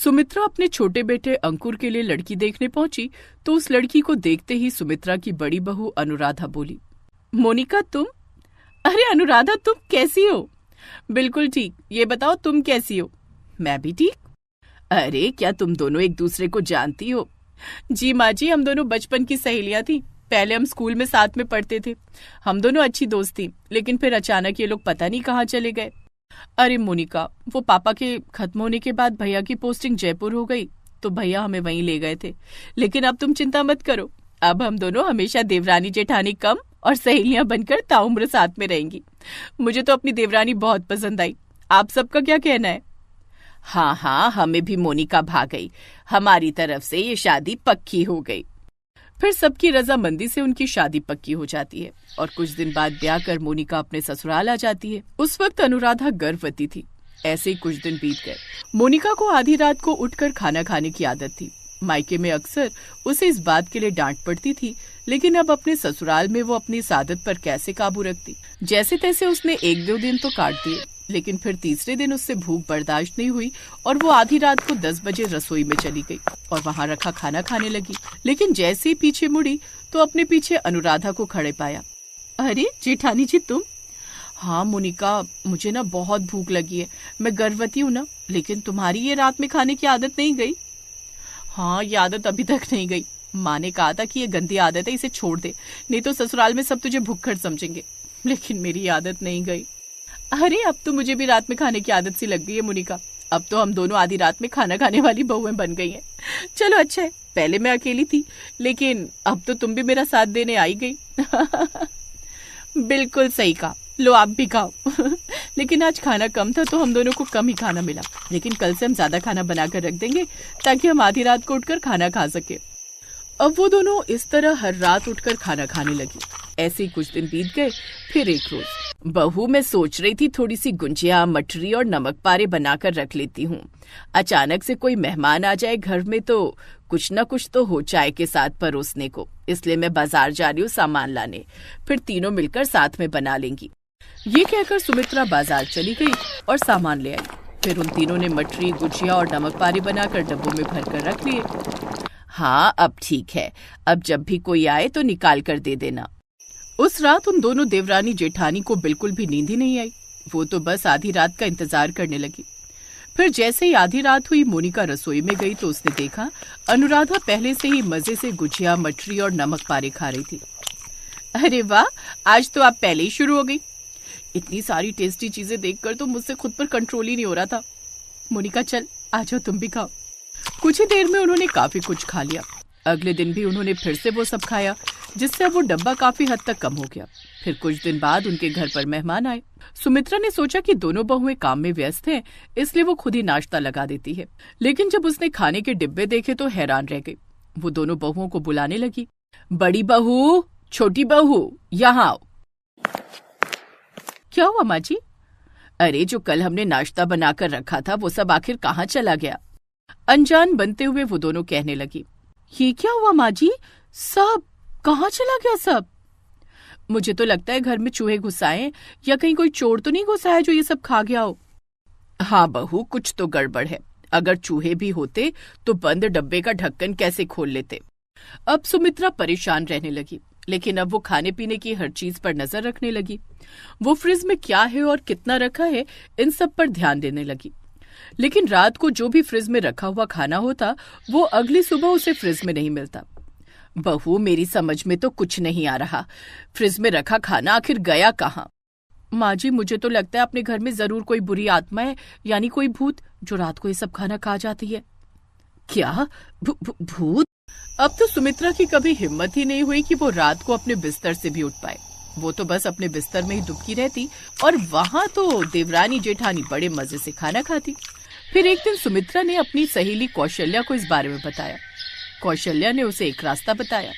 सुमित्रा अपने छोटे बेटे अंकुर के लिए लड़की देखने पहुंची तो उस लड़की को देखते ही सुमित्रा की बड़ी बहू अनुराधा बोली, मोनिका तुम? अरे अनुराधा तुम कैसी हो? बिल्कुल ठीक, ये बताओ तुम कैसी हो? मैं भी ठीक। अरे क्या तुम दोनों एक दूसरे को जानती हो? जी माँ जी, हम दोनों बचपन की सहेलियां थी। पहले हम स्कूल में साथ में पढ़ते थे। हम दोनों अच्छी दोस्त थी, लेकिन फिर अचानक ये लोग पता नहीं कहाँ चले गए। अरे मोनिका, वो पापा के खत्म होने के बाद भैया की पोस्टिंग जयपुर हो गई तो भैया हमें वहीं ले गए थे। लेकिन अब तुम चिंता मत करो, अब हम दोनों हमेशा देवरानी जेठानी कम और सहेलियां बनकर ताउम्र साथ में रहेंगी। मुझे तो अपनी देवरानी बहुत पसंद आई। आप सबका क्या कहना है? हाँ हाँ, हमें भी मोनिका भा गई। हमारी तरफ से ये शादी पक्की हो गई। फिर सबकी रजामंदी से उनकी शादी पक्की हो जाती है और कुछ दिन बाद ब्याह कर मोनिका अपने ससुराल आ जाती है। उस वक्त अनुराधा गर्भवती थी। ऐसे ही कुछ दिन बीत गए। मोनिका को आधी रात को उठकर खाना खाने की आदत थी। मायके में अक्सर उसे इस बात के लिए डांट पड़ती थी, लेकिन अब अपने ससुराल में वो अपनी इस आदत पर कैसे काबू रखती। जैसे तैसे उसने 1-2 दिन तो काट दिए, लेकिन फिर तीसरे दिन उससे भूख बर्दाश्त नहीं हुई और वो आधी रात को 10 बजे रसोई में चली गई और वहाँ रखा खाना खाने लगी। लेकिन जैसे ही पीछे मुड़ी तो अपने पीछे अनुराधा को खड़े पाया। अरे जेठानी जी तुम? हाँ मोनिका, मुझे ना बहुत भूख लगी है। मैं गर्भवती हूँ ना, लेकिन तुम्हारी ये रात में खाने की आदत नहीं गई? हाँ, ये आदत अभी तक नहीं गई। माँ ने कहा था कि ये गंदी आदत है, इसे छोड़ दे, नहीं तो ससुराल में सब तुझे भुक्खड़ समझेंगे। लेकिन मेरी आदत नहीं गई। अरे अब तो मुझे भी रात में खाने की आदत सी लग गई है मोनिका। अब तो हम दोनों आधी रात में खाना खाने वाली बहुएं बन गई हैं। चलो अच्छा है, पहले मैं अकेली थी, लेकिन अब तो तुम भी मेरा साथ देने आई गई। बिल्कुल सही कहा, लो आप भी खाओ। लेकिन आज खाना कम था तो हम दोनों को कम ही खाना मिला, लेकिन कल से हम ज्यादा खाना बनाकर रख देंगे ताकि हम आधी रात को उठकर खाना खा सके। अब वो दोनों इस तरह हर रात उठकर खाना खाने लगी। ऐसे ही कुछ दिन बीत गए। फिर एक रोज, बहू मैं सोच रही थी थोड़ी सी गुंजिया, मटरी और नमक पारे बनाकर रख लेती हूँ। अचानक से कोई मेहमान आ जाए घर में तो कुछ न कुछ तो हो चाय के साथ परोसने को, इसलिए मैं बाजार जा रही हूँ सामान लाने। फिर तीनों मिलकर साथ में बना लेंगी। ये कहकर सुमित्रा बाजार चली गई और सामान ले आई। फिर उन तीनों ने मटरी, गुजिया और नमक पारे बनाकर डब्बों में भरकर रख लिए। हाँ अब ठीक है, अब जब भी कोई आए तो निकाल कर दे देना। उस रात उन दोनों देवरानी जेठानी को बिल्कुल भी नींद ही नहीं आई। वो तो बस आधी रात का इंतजार करने लगी। फिर जैसे ही आधी रात हुई, मोनिका रसोई में गई तो उसने देखा अनुराधा पहले से ही मजे से गुजिया, मटरी और नमक पारे खा रही थी। अरे वाह, आज तो आप पहले ही शुरू हो गई। इतनी सारी टेस्टी चीजें देखकर तो मुझसे खुद पर कंट्रोल ही नहीं हो रहा था। मोनिका चल, आ जाओ तुम भी खाओ। कुछ ही देर में उन्होंने काफी कुछ खा लिया। अगले दिन भी उन्होंने फिर से वो सब खाया, जिससे वो डब्बा काफी हद तक कम हो गया। फिर कुछ दिन बाद उनके घर पर मेहमान आए। सुमित्रा ने सोचा कि दोनों बहुएं काम में व्यस्त हैं, इसलिए वो खुद ही नाश्ता लगा देती है। लेकिन जब उसने खाने के डिब्बे देखे तो हैरान रह गई। वो दोनों बहुओं को बुलाने लगी। बड़ी बहू, छोटी बहू, यहाँ आओ। क्या हुआ माँ जी? अरे जो कल हमने नाश्ता बनाकर रखा था वो सब आखिर कहाँ चला गया? अनजान बनते हुए वो दोनों कहने लगी। ये क्या हुआ माँ जी? सब कहाँ चला गया सब? मुझे तो लगता है घर में चूहे घुसाए या कहीं कोई चोर तो नहीं घुसा है जो ये सब खा गया हो। हाँ बहू, कुछ तो गड़बड़ है। अगर चूहे भी होते तो बंद डब्बे का ढक्कन कैसे खोल लेते। अब सुमित्रा परेशान रहने लगी, लेकिन अब वो खाने पीने की हर चीज पर नजर रखने लगी। वो फ्रिज में क्या है और कितना रखा है, इन सब पर ध्यान देने लगी। लेकिन रात को जो भी फ्रिज में रखा हुआ खाना होता वो अगली सुबह उसे फ्रिज में नहीं मिलता। बहू, मेरी समझ में तो कुछ नहीं आ रहा। फ्रिज में रखा खाना आखिर गया कहाँ? माँ जी, मुझे तो लगता है अपने घर में जरूर कोई बुरी आत्मा है, यानी कोई भूत, जो रात को ये सब खाना खा जाती है। क्या भूत? अब तो सुमित्रा की कभी हिम्मत ही नहीं हुई कि वो रात को अपने बिस्तर से भी उठ पाए। वो तो बस अपने बिस्तर में ही दुबकी रहती और वहां तो देवरानी जेठानी बड़े मजे से खाना खाती। फिर एक दिन सुमित्रा ने अपनी सहेली कौशल्या को इस बारे में बताया। कौशल्या ने उसे एक रास्ता बताया।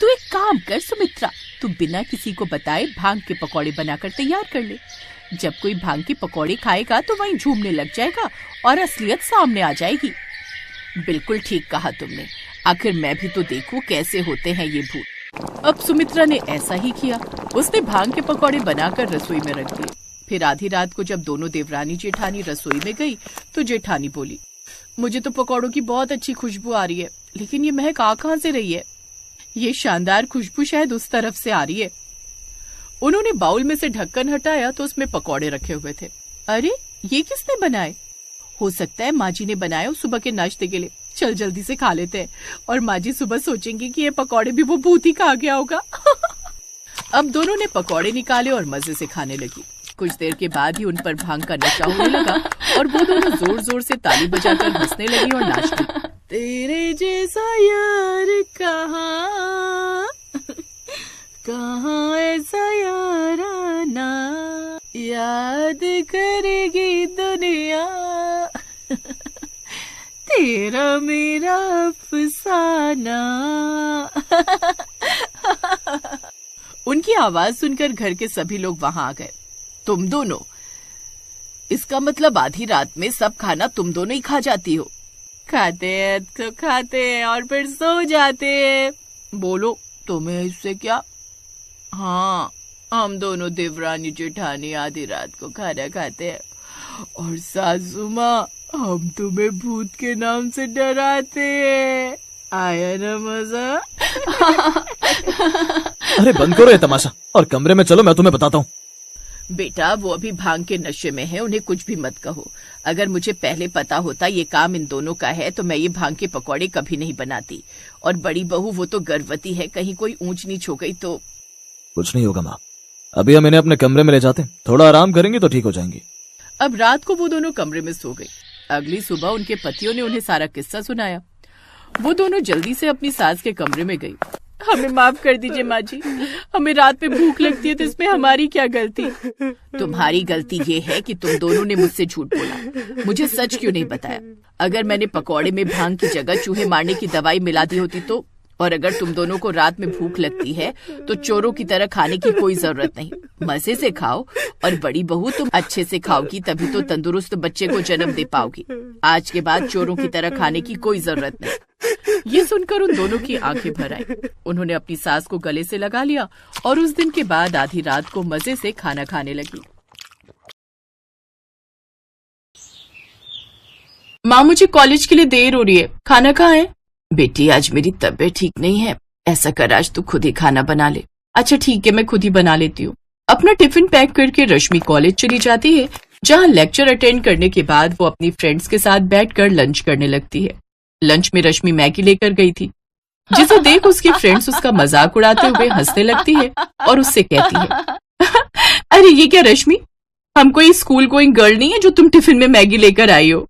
तू एक काम कर सुमित्रा, तू बिना किसी को बताए भांग के पकौड़े बनाकर तैयार कर ले। जब कोई भांग के पकौड़े खाएगा तो वहीं झूमने लग जाएगा और असलियत सामने आ जाएगी। बिल्कुल ठीक कहा तुमने, आखिर मैं भी तो देखूं कैसे होते हैं ये भूत। अब सुमित्रा ने ऐसा ही किया। उसने भांग के पकौड़े बनाकर रसोई में रख दिए। फिर आधी रात को जब दोनों देवरानी जेठानी रसोई में गई तो जेठानी बोली, मुझे तो पकौड़ों की बहुत अच्छी खुशबू आ रही है, लेकिन ये महक आ कहां से रही है? ये शानदार खुशबू शायद उस तरफ से आ रही है। उन्होंने बाउल में से ढक्कन हटाया तो उसमें पकौड़े रखे हुए थे। अरे, ये किसने बनाए? हो सकता है माँ जी ने बनाए हो सुबह के नाश्ते के लिए। चल जल्दी से खा लेते हैं, और माँ जी सुबह सोचेंगी कि ये पकौड़े भी वो भूत ही खा गया होगा। अब दोनों ने पकौड़े निकाले और मजे से खाने लगी। कुछ देर के बाद ही उन पर भांग का नशा होने लगा और वो दोनों जोर जोर से ताली बजाकर हंसने लगी और नाचती। तेरे जैसा यार कहाँ, कहाँ ऐसा याराना, याद करेगी दुनिया, तेरा मेरा अफसाना। उनकी आवाज सुनकर घर के सभी लोग वहां आ गए। तुम दोनों, इसका मतलब आधी रात में सब खाना तुम दोनों ही खा जाती हो? खाते हैं तो खाते हैं और फिर सो जाते हैं। बोलो, तुम्हें इससे क्या? हाँ, हम दोनों देवरानी जेठानी आधी रात को खाना खाते हैं, और सासू माँ हम तुम्हें भूत के नाम से डराते हैं। आया ना मजा? अरे बंद करो ये तमाशा और कमरे में चलो, मैं तुम्हें बताता हूँ। बेटा, वो अभी भांग के नशे में है, उन्हें कुछ भी मत कहो। अगर मुझे पहले पता होता ये काम इन दोनों का है तो मैं ये भांग के पकौड़े कभी नहीं बनाती। और बड़ी बहू वो तो गर्भवती है, कहीं कोई ऊंच नीच हो गई तो। कुछ नहीं होगा माँ, अभी हम इन्हें अपने कमरे में ले जाते हैं, थोड़ा आराम करेंगे तो ठीक हो जाएंगी। अब रात को वो दोनों कमरे में सो गई। अगली सुबह उनके पतियों ने उन्हें सारा किस्सा सुनाया। वो दोनों जल्दी से अपनी सास के कमरे में गई। हमें माफ कर दीजिए माँ जी, हमें रात में भूख लगती है तो इसमें हमारी क्या गलती? तुम्हारी गलती ये है कि तुम दोनों ने मुझसे झूठ बोला, मुझे सच क्यों नहीं बताया? अगर मैंने पकौड़े में भांग की जगह चूहे मारने की दवाई मिला दी होती तो। और अगर तुम दोनों को रात में भूख लगती है तो चोरों की तरह खाने की कोई जरूरत नहीं, मजे से खाओ। और बड़ी बहू, तुम अच्छे से खाओगी तभी तो तंदुरुस्त बच्चे को जन्म दे पाओगी। आज के बाद चोरों की तरह खाने की कोई जरूरत नहीं। ये सुनकर उन दोनों की आंखें भर आई। उन्होंने अपनी सास को गले से लगा लिया और उस दिन के बाद आधी रात को मजे से खाना खाने लगी। माँ, मुझे कॉलेज के लिए देर हो रही है, खाना कहाँ है? बेटी, आज मेरी तबीयत ठीक नहीं है, ऐसा कर आज तू खुद ही खाना बना ले। अच्छा ठीक है, मैं खुद ही बना लेती हूँ। अपना टिफिन पैक करके रश्मि कॉलेज चली जाती है, जहाँ लेक्चर अटेंड करने के बाद वो अपनी फ्रेंड्स के साथ बैठकर लंच करने लगती है। लंच में रश्मि मैगी लेकर गई थी, जिसे देख उसकी फ्रेंड्स उसका मजाक उड़ाते हुए हंसने लगती है और उससे कहती है, अरे ये क्या रश्मि, हम कोई स्कूल गोइंग गर्ल नहीं है जो तुम टिफिन में मैगी लेकर आई हो।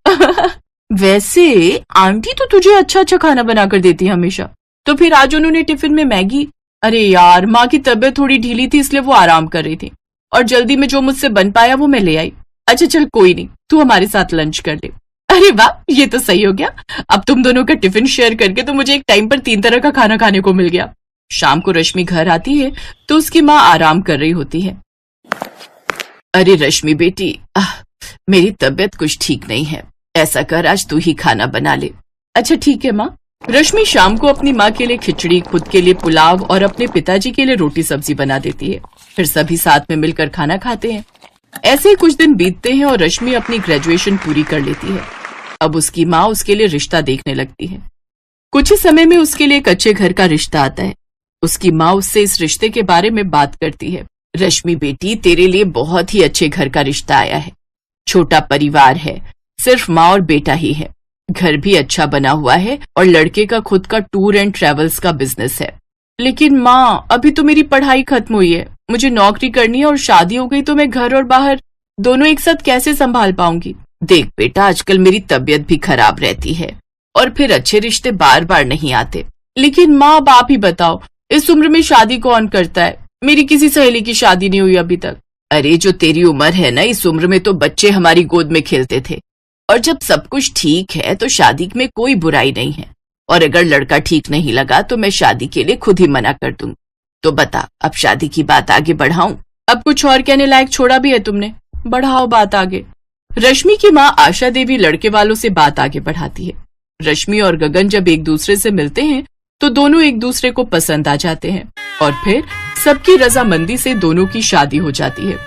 वैसे आंटी तो तुझे अच्छा अच्छा खाना बनाकर देती है हमेशा, तो फिर आज उन्होंने टिफिन में मैगी? अरे यार, माँ की तबीयत थोड़ी ढीली थी इसलिए वो आराम कर रही थी, और जल्दी में जो मुझसे बन पाया वो मैं ले आई। अच्छा चल कोई नहीं, तू हमारे साथ लंच कर ले। अरे वाह, ये तो सही हो गया, अब तुम दोनों का टिफिन शेयर करके तो मुझे एक टाइम पर 3 तरह का खाना खाने को मिल गया। शाम को रश्मि घर आती है तो उसकी माँ आराम कर रही होती है। अरे रश्मि बेटी, मेरी तबीयत कुछ ठीक नहीं है, ऐसा कर आज तू ही खाना बना ले। अच्छा ठीक है माँ। रश्मि शाम को अपनी माँ के लिए खिचड़ी, खुद के लिए पुलाव और अपने पिताजी के लिए रोटी सब्जी बना देती है। फिर सभी साथ में मिलकर खाना खाते हैं। ऐसे ही कुछ दिन बीतते हैं और रश्मि अपनी ग्रेजुएशन पूरी कर लेती है। अब उसकी माँ उसके लिए रिश्ता देखने लगती है। कुछ ही समय में उसके लिए एक अच्छे घर का रिश्ता आता है। उसकी माँ उससे इस रिश्ते के बारे में बात करती है। रश्मि बेटी, तेरे लिए बहुत ही अच्छे घर का रिश्ता आया है। छोटा परिवार है, सिर्फ माँ और बेटा ही है। घर भी अच्छा बना हुआ है और लड़के का खुद का टूर एंड ट्रेवल्स का बिजनेस है। लेकिन माँ, अभी तो मेरी पढ़ाई खत्म हुई है, मुझे नौकरी करनी है और शादी हो गई तो मैं घर और बाहर दोनों एक साथ कैसे संभाल पाऊंगी? देख बेटा, आजकल मेरी तबीयत भी खराब रहती है और फिर अच्छे रिश्ते बार बार नहीं आते। लेकिन माँ, अब आप ही बताओ, इस उम्र में शादी कौन करता है? मेरी किसी सहेली की शादी नहीं हुई अभी तक। अरे जो तेरी उम्र है ना, इस उम्र में तो बच्चे हमारी गोद में खेलते थे, और जब सब कुछ ठीक है तो शादी में कोई बुराई नहीं है। और अगर लड़का ठीक नहीं लगा तो मैं शादी के लिए खुद ही मना कर दूंगी। तो बता, अब शादी की बात आगे बढ़ाऊं? अब कुछ और कहने लायक छोड़ा भी है तुमने, बढ़ाओ बात आगे। रश्मि की माँ आशा देवी लड़के वालों से बात आगे बढ़ाती है। रश्मि और गगन जब एक दूसरे से मिलते हैं तो दोनों एक दूसरे को पसंद आ जाते हैं और फिर सबकी रजामंदी से दोनों की शादी हो जाती है।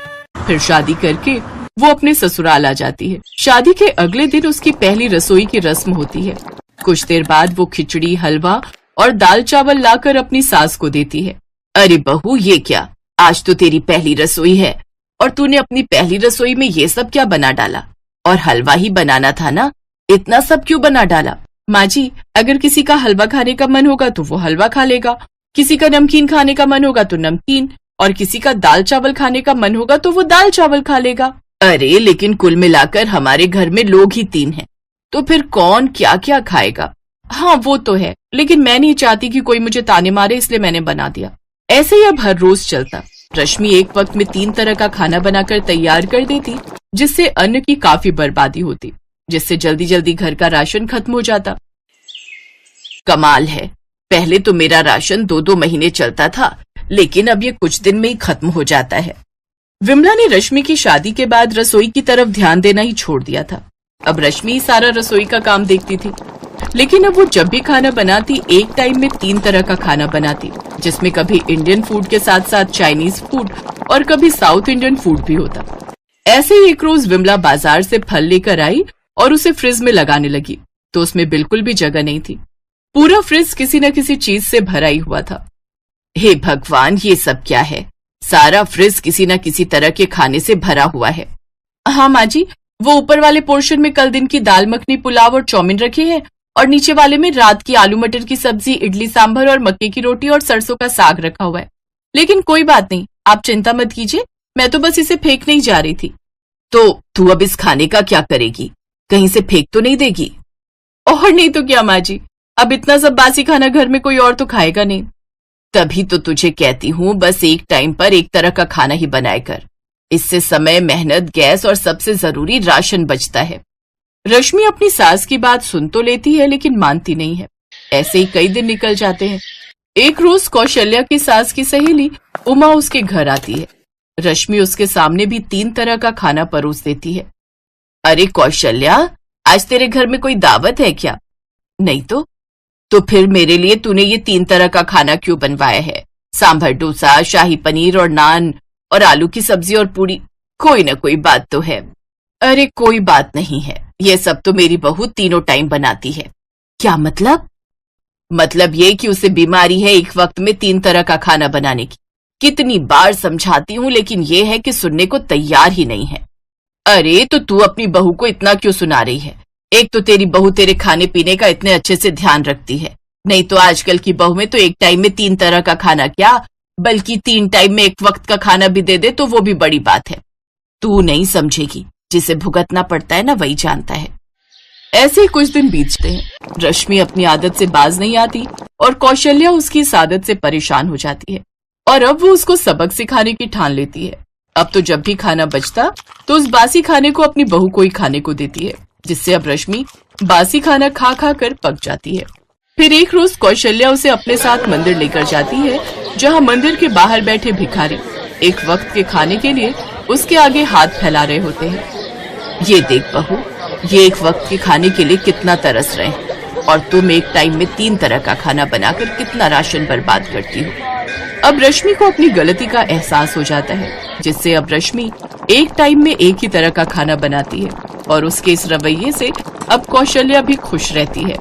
फिर शादी करके वो अपने ससुराल आ जाती है। शादी के अगले दिन उसकी पहली रसोई की रस्म होती है। कुछ देर बाद वो खिचड़ी, हलवा और दाल चावल लाकर अपनी सास को देती है। अरे बहू, ये क्या, आज तो तेरी पहली रसोई है और तूने अपनी पहली रसोई में ये सब क्या बना डाला? और हलवा ही बनाना था ना, इतना सब क्यों बना डाला? माँ जी, अगर किसी का हलवा खाने का मन होगा तो वो हलवा खा लेगा, किसी का नमकीन खाने का मन होगा तो नमकीन, और किसी का दाल चावल खाने का मन होगा तो वो दाल चावल खा लेगा। अरे लेकिन कुल मिलाकर हमारे घर में लोग ही 3 हैं, तो फिर कौन क्या क्या खाएगा? हाँ वो तो है, लेकिन मैं नहीं चाहती कि कोई मुझे ताने मारे, इसलिए मैंने बना दिया। ऐसे ही अब हर रोज चलता। रश्मि एक वक्त में 3 तरह का खाना बनाकर तैयार कर देती, जिससे अन्न की काफी बर्बादी होती, जिससे जल्दी जल्दी घर का राशन खत्म हो जाता। कमाल है, पहले तो मेरा राशन 2-2 महीने चलता था, लेकिन अब ये कुछ दिन में ही खत्म हो जाता है। विमला ने रश्मि की शादी के बाद रसोई की तरफ ध्यान देना ही छोड़ दिया था। अब रश्मि सारा रसोई का काम देखती थी, लेकिन अब वो जब भी खाना बनाती, एक टाइम में 3 तरह का खाना बनाती, जिसमें कभी इंडियन फूड के साथ साथ चाइनीज फूड और कभी साउथ इंडियन फूड भी होता। ऐसे ही एक रोज विमला बाजार से फल लेकर आई और उसे फ्रिज में लगाने लगी, तो उसमें बिल्कुल भी जगह नहीं थी। पूरा फ्रिज किसी न किसी चीज से भरा ही हुआ था। हे भगवान, ये सब क्या है? सारा फ्रिज किसी न किसी तरह के खाने से भरा हुआ है। हाँ माँ जी, वो ऊपर वाले पोर्शन में कल दिन की दाल मखनी, पुलाव और चाउमीन रखे हैं, और नीचे वाले में रात की आलू मटर की सब्जी, इडली सांभर और मक्के की रोटी और सरसों का साग रखा हुआ है। लेकिन कोई बात नहीं, आप चिंता मत कीजिए, मैं तो बस इसे फेंकने ही जा रही थी। तो तू अब इस खाने का क्या करेगी? कहीं से फेंक तो नहीं देगी? और नहीं तो क्या माँ जी, अब इतना सब बासी खाना घर में कोई और तो खाएगा नहीं। तभी तो तुझे कहती हूँ, बस एक टाइम पर एक तरह का खाना ही बनाया कर। इससे समय, मेहनत, गैस और सबसे जरूरी राशन बचता है। रश्मि अपनी सास की बात सुन तो लेती है, लेकिन मानती नहीं है। ऐसे ही कई दिन निकल जाते हैं। एक रोज कौशल्या की सास की सहेली उमा उसके घर आती है। रश्मि उसके सामने भी 3 तरह का खाना परोस देती है। अरे कौशल्या, आज तेरे घर में कोई दावत है क्या? नहीं तो फिर मेरे लिए तूने ये 3 तरह का खाना क्यों बनवाया है? सांभर डोसा, शाही पनीर और नान और आलू की सब्जी और पूरी, कोई ना कोई बात तो है। अरे कोई बात नहीं है, ये सब तो मेरी बहू तीनों टाइम बनाती है। क्या मतलब? मतलब ये कि उसे बीमारी है एक वक्त में 3 तरह का खाना बनाने की। कितनी बार समझाती हूँ, लेकिन ये है कि सुनने को तैयार ही नहीं है। अरे तो तू अपनी बहू को इतना क्यों सुना रही है? एक तो तेरी बहू तेरे खाने पीने का इतने अच्छे से ध्यान रखती है, नहीं तो आजकल की बहू में तो एक टाइम में 3 तरह का खाना क्या, बल्कि 3 टाइम में एक वक्त का खाना भी दे दे तो वो भी बड़ी बात है। तू नहीं समझेगी, जिसे भुगतना पड़ता है ना वही जानता है। ऐसे ही कुछ दिन बीतते हैं। रश्मि अपनी आदत से बाज नहीं आती और कौशल्या उसकी इस आदत से परेशान हो जाती है, और अब वो उसको सबक सिखाने की ठान लेती है। अब तो जब भी खाना बचता तो उस बासी खाने को अपनी बहू को ही खाने को देती है, जिससे अब रश्मि बासी खाना खा खा कर पक जाती है। फिर एक रोज कौशल्या उसे अपने साथ मंदिर लेकर जाती है, जहाँ मंदिर के बाहर बैठे भिखारी एक वक्त के खाने के लिए उसके आगे हाथ फैला रहे होते हैं। ये देख बहू, ये एक वक्त के खाने के लिए कितना तरस रहे हैं, और तुम एक टाइम में 3 तरह का खाना बनाकर कितना राशन बर्बाद करती हो। अब रश्मि को अपनी गलती का एहसास हो जाता है, जिससे अब रश्मि एक टाइम में एक ही तरह का खाना बनाती है, और उसके इस रवैये से अब कौशल्या भी खुश रहती है।